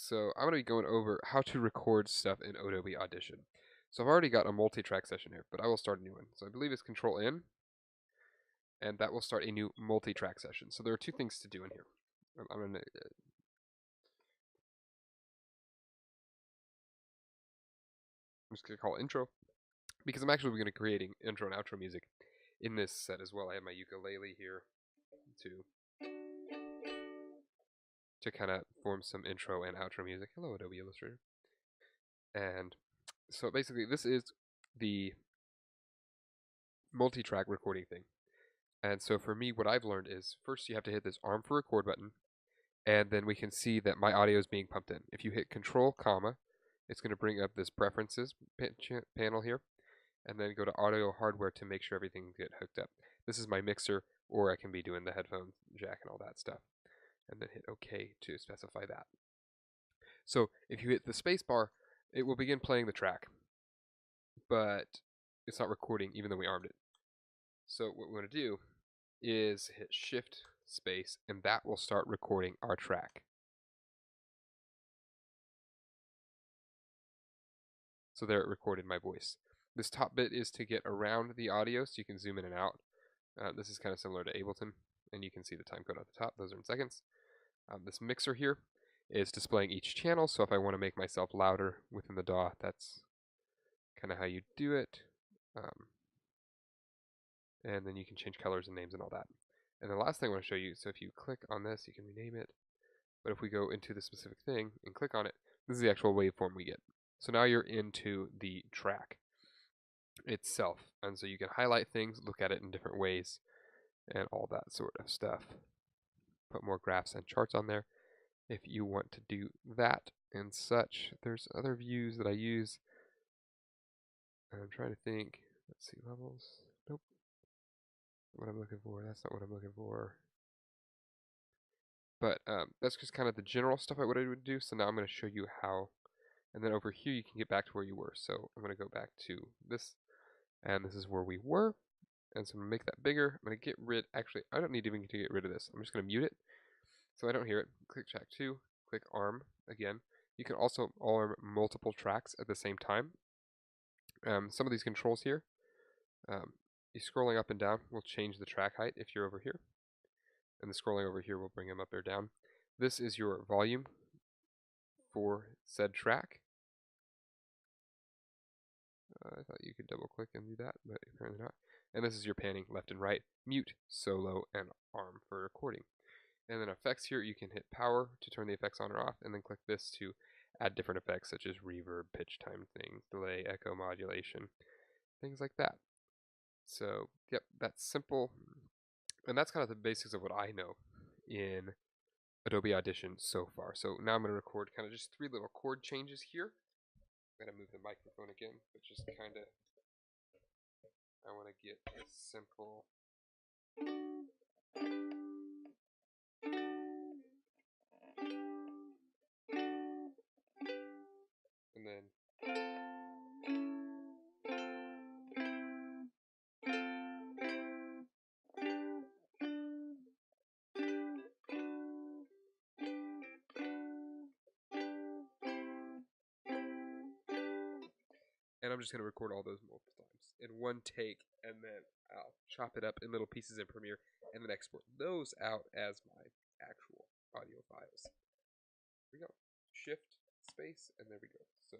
So I'm going to be going over how to record stuff in Adobe Audition. So I've already got a multi-track session here, but I will start a new one. So I believe it's Control N, and that will start a new multi-track session. So there are two things to do in here. I'm just going to call it intro, because I'm actually going to be creating intro and outro music in this set as well. I have my ukulele here to kind of form some intro and outro music. Hello, Adobe Illustrator. And so basically, this is the multi-track recording thing. And so for me, what I've learned is first you have to hit this arm for record button, and then we can see that my audio is being pumped in. If you hit Control, comma, it's going to bring up this preferences panel here, and then go to audio hardware to make sure everything get hooked up. This is my mixer, or I can be doing the headphone jack and all that stuff. And then hit OK to specify that. So if you hit the space bar, it will begin playing the track, but it's not recording even though we armed it. So what we want to do is hit Shift space, and that will start recording our track. So there it recorded my voice. This top bit is to get around the audio, so you can zoom in and out. This is kind of similar to Ableton, and you can see the time code at the top. Those are in seconds. This mixer here is displaying each channel, so if I want to make myself louder within the DAW, that's kind of how you do it. And then you can change colors and names and all that. And the last thing I want to show you, so if you click on this, you can rename it. But if we go into the specific thing and click on it, this is the actual waveform we get. So now you're into the track itself. And so you can highlight things, look at it in different ways, and all that sort of stuff. Put more graphs and charts on there if you want to do that and such. There's other views that I use. I'm trying to think. Let's see, levels. Nope. What I'm looking for. That's not what I'm looking for. But that's just kind of the general stuff what I would do. So now I'm going to show you how. And then over here, you can get back to where you were. So I'm going to go back to this. And this is where we were. And so I'm going to make that bigger. I'm going to get rid. Actually, I don't need even to get rid of this. I'm just going to mute it so I don't hear it. Click track 2. Click arm again. You can also arm multiple tracks at the same time. Some of these controls here, you scrolling up and down will change the track height if you're over here. And the scrolling over here will bring them up or down. This is your volume for said track. I thought you could double click and do that, but apparently not. And this is your panning left and right, mute, solo, and arm for recording. And then effects here, you can hit power to turn the effects on or off, and then click this to add different effects such as reverb, pitch time things, delay, echo modulation, things like that. So, yep, that's simple. And that's kind of the basics of what I know in Adobe Audition so far. So now I'm going to record kind of just 3 little chord changes here. I'm going to move the microphone again, but just kind of, I want to get a simple. And then. And I'm just going to record all those multiple times in one take, and then I'll chop it up in little pieces in Premiere, and then export those out as my actual audio files. Here we go. Shift, space, and there we go. So.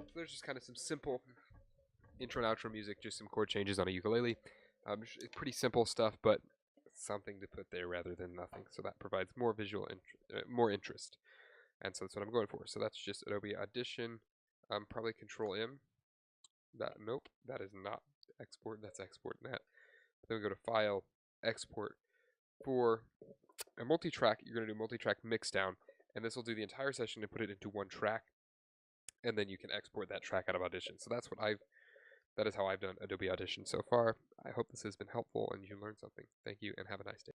So there's just kind of some simple intro and outro music, just some chord changes on a ukulele. It's pretty simple stuff, but something to put there rather than nothing. So that provides more visual, more interest. And so that's what I'm going for. So that's just Adobe Audition. Probably Control M. Nope, that is not export. That's export net. Then we go to File, Export. For a multi-track, you're going to do multi-track mixdown, and this will do the entire session and put it into one track. And then you can export that track out of Audition. So that's what I've that is how I've done Adobe Audition so far. I hope this has been helpful and you learned something. Thank you and have a nice day.